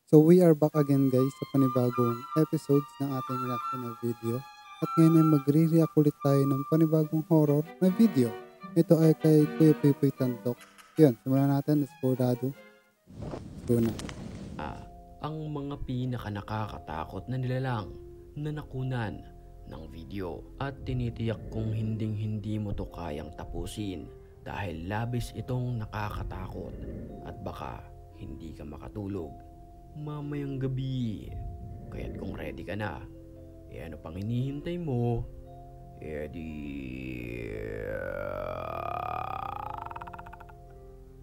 So we are back again guys sa panibagong episodes ng ating reaction na video. At ngayon ay magre-react ulit tayo ng panibagong horror na video. Ito ay kay Kuya Pipoy Tantok. Yun, simulan natin. Let's go, Dado. Let's go na. Ang mga pinaka-nakakatakot na nilalang na nakunan ng video at tinitiyak kong hinding-hindi mo to kayang tapusin dahil labis itong nakakatakot at baka hindi ka makatulog mamayang gabi. Kaya't kung ready ka na, ano pang hinihintay mo?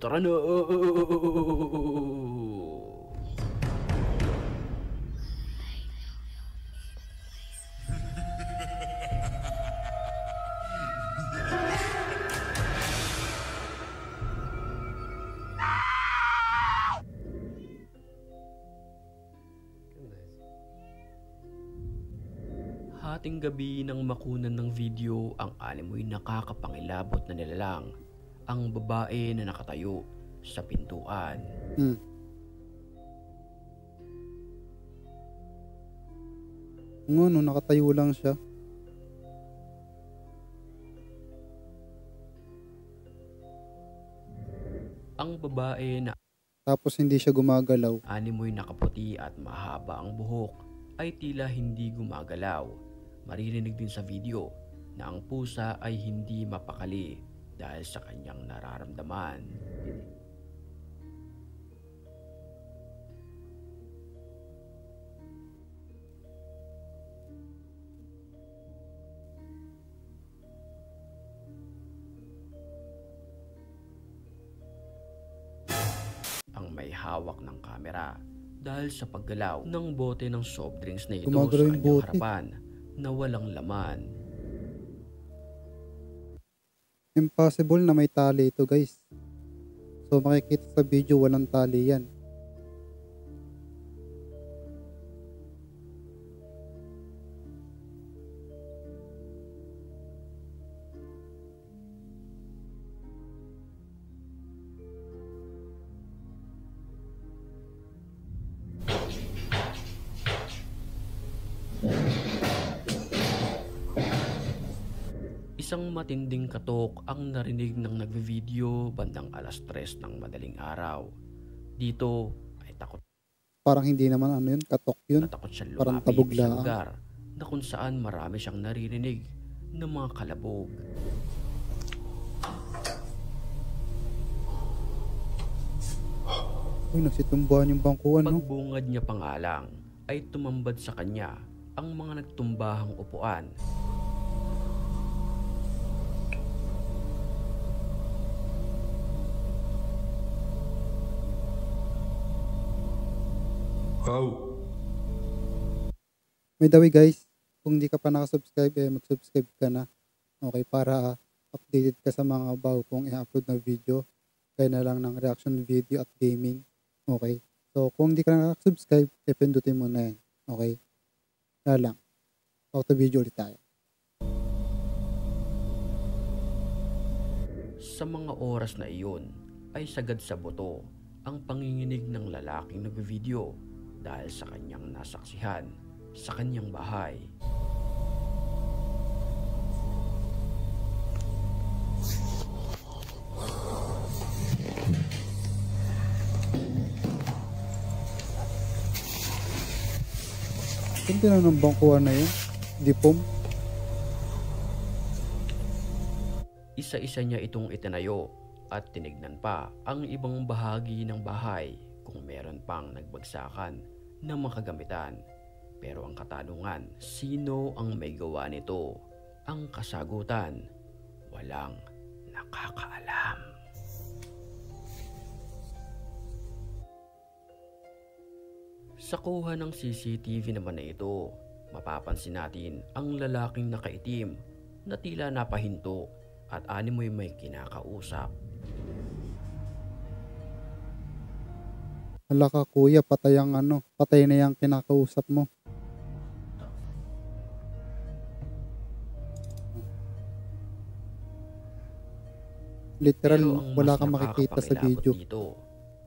Tara na! Hating gabi nang makunan ng video ang animoy nakakapangilabot na nilalang, ang babae na nakatayo sa pintuan. Ano, nakatayo lang siya. Ang babae na Tapos hindi siya gumagalaw. animoy nakaputi at mahaba ang buhok ay tila hindi gumagalaw. Maririnig din sa video na ang pusa ay hindi mapakali dahil sa kanyang nararamdaman. Ang may hawak ng kamera dahil sa paggalaw ng bote ng soft drinks na ito Gumagalaw sa yung kanyang bote. harapan na walang laman. Impossible na may tali ito guys. So makikita sa video walang tali yan. Isang matinding katok ang narinig ng nagve-video bandang 3:00 ng madaling araw. Dito ay takot Parang hindi naman ano yun, katok yun. na takot siya Parang lumapit tabog sa lang. lugar na kung saan marami siyang naririnig ng mga kalabog. Uy, nagsitumbuhan yung bangkuan, no? Pagbungad niya pangalang ay tumambad sa kanya ang mga nagtumbahang upuan. May dawi guys, kung di ka pa nakasubscribe, mag-subscribe ka na. Okay, para updated ka sa mga bago kong i-upload na video. Kaya na lang ng reaction video at gaming. Okay, so kung di ka na nakasubscribe, pindutin mo na yan. Okay, na lang. Auto video ulit tayo. Sa mga oras na iyon ay sagad sa buto ang panginginig ng lalaking nagve-video dahil sa kanyang nasaksihan sa kanyang bahay. Kunti na ng bangkuan na yun. Dipom. Isa-isa niya itong itinayo at tinignan pa ang ibang bahagi ng bahay kung meron pang nagbagsakan ng makagamitan. Pero ang katanungan, sino ang may gawa nito? Ang kasagutan, walang nakakaalam. Sa kuha ng CCTV naman na ito, mapapansin natin ang lalaking nakaitim na tila napahinto at animoy may kinakausap. Hala ka kuya, patay ang ano, patay na yung kinakausap mo. Literal, Pero ang wala mas kang makikita sa nakakapangilabot video. dito,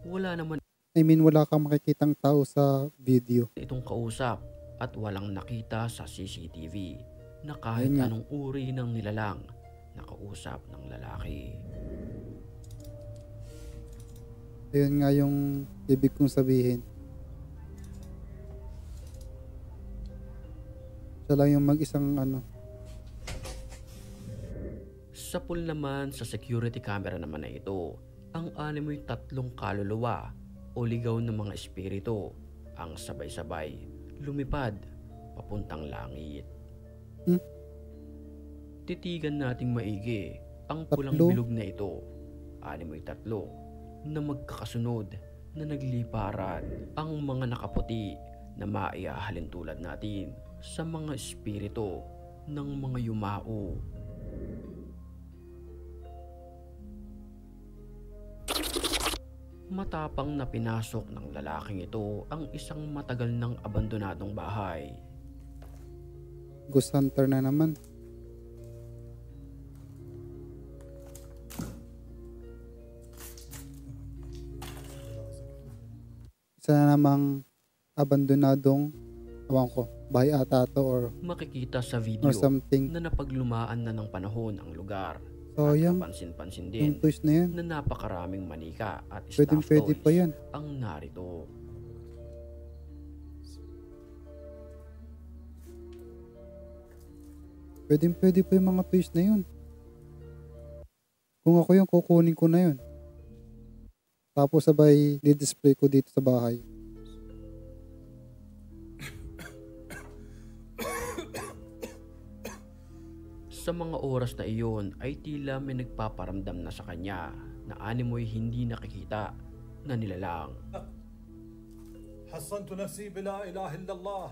wala naman I mean, wala kang makikitang tao sa video. Itong kausap at walang nakita sa CCTV na kahit Ayun nga. anong uri ng nilalang na kausap ng lalaki. Ayun nga yung ibig kong sabihin. Siya lang yung mag-isang Sa pool naman sa security camera naman na ito, ang animoy tatlong kaluluwa o ligaw ng mga espiritu ang sabay-sabay lumipad papuntang langit. Titigan nating maigi ang pulang Tatlo? bilog na ito. Animoy tatlo na magkakasunod na nagliparan. Ang mga nakaputi na maiahalin tulad natin sa mga espiritu ng mga yumao. Matapang na pinasok ng lalaking ito ang isang matagal ng abandonadong bahay. Ghost hunter na naman. Isa na namang abandonadong, ewan ko, bahay ata to or Makikita sa video something. na napaglumaan na ng panahon ang lugar. So, At yan. kapansin-pansin Yung din toys na yan. na napakaraming manika at staff Pwede toys pa yan. ang narito. Pwede pa yung mga toys na yun. Kung ako yung kukunin ko na yun. Tapos sabay di-display ko dito sa bahay. Sa mga oras na iyon ay tila may nagpaparamdam na sa kanya na animoy hindi nakikita na nilalang. حصنت نفسي بلا إله إلا الله.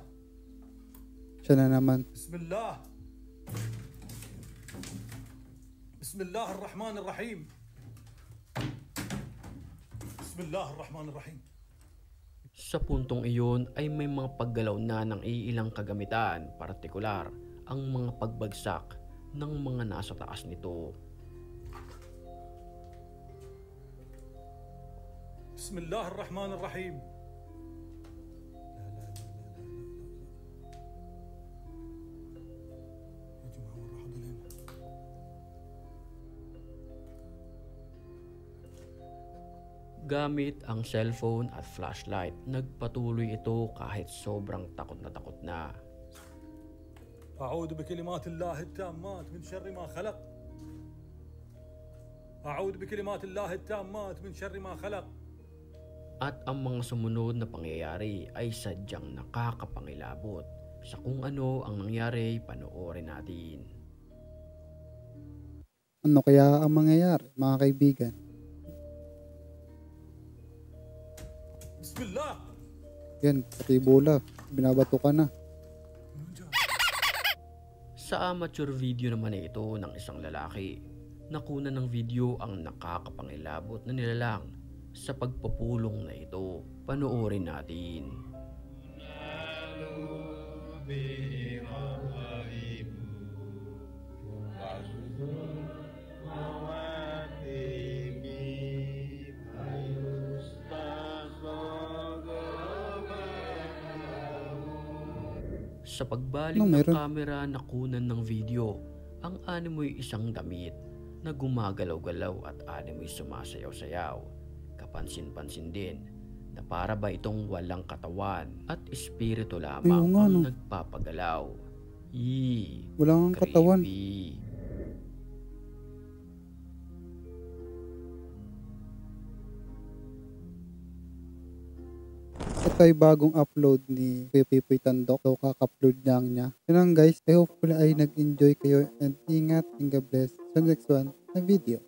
Siya na naman. بسم الله. بسم الله الرحمن الرحيم. بسم الله الرحمن الرحيم. Sa puntong iyon ay may mga paggalaw na ng iilang kagamitan, partikular ang mga pagbagsak ng mga nasa taas nito. بسم الله الرحمن الرحيم. يا جماعة وين راحوا دلين؟ Gamit ang cellphone at flashlight, nagpatuloy ito kahit sobrang takot na. أعوذ بكلمات الله التامات من شر ما خلق. أعوذ بكلمات الله التامات من شر ما خلق. At ang mga sumunod na pangyayari ay sadyang nakakapangilabot. Sa kung ano ang nangyari, panoorin natin. Ano kaya ang mangyayari, mga kaibigan? بسم الله. Yan, pati bola. Binabato ka na. Sa amateur video naman na ito ng isang lalaki, nakuna ng video ang nakakapangilabot na nilalang sa pagpupulong na ito. Panoorin natin. Sa pagbaling Anong ng meron? kamera na kunan ng video, ang animoy isang damit na gumagalaw-galaw at animoy sumasayaw-sayaw. Kapansin-pansin din na para ba itong walang katawan at espiritu lamang Ayun nga, ang no. nagpapagalaw. Wala kang katawan. Creepy. Ito ay bagong upload ni Pipipoy Tandok. So, kaka-upload lang niya. Yun lang guys. I hope ay nag-enjoy kayo and ingat and God bless sa next one na video.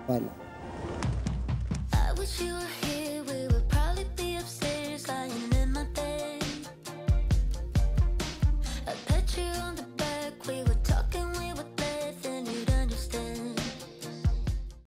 Pala.